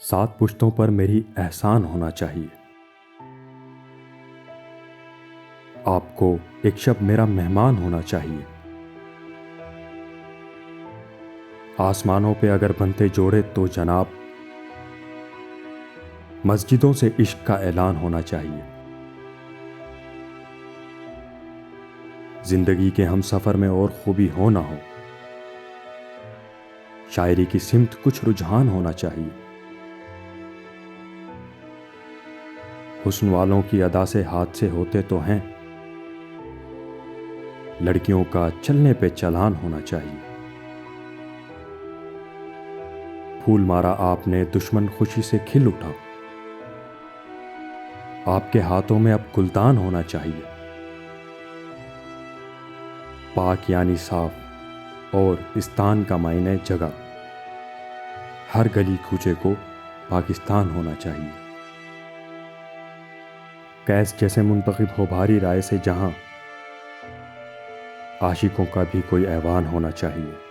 7 پشتوں پر میری احسان ہونا چاہیے۔ آپ کو ایک شب میرا مہمان ہونا چاہیے۔ آسمانوں پہ اگر بنتے جوڑے تو جناب مسجدوں سے عشق کا اعلان ہونا چاہیے۔ زندگی کے ہم سفر میں اور خوبی ہو نہ ہو، شاعری کی سمت کچھ رجحان ہونا چاہیے۔ حسن والوں کی ادا سے حادثے ہوتے تو ہیں، لڑکیوں کا چلنے پہ چلان ہونا چاہیے۔ پھول مارا آپ نے دشمن خوشی سے کھل اٹھا، آپ کے ہاتھوں میں اب گلدان ہونا چاہیے۔ پاک یعنی صاف اور استان کا معنی جگہ، ہر گلی کوچے کو پاکستان ہونا چاہیے۔ قیس جیسے منتخب ہو بھاری رائے سے جہاں، عاشقوں کا بھی کوئی ایوان ہونا چاہیے۔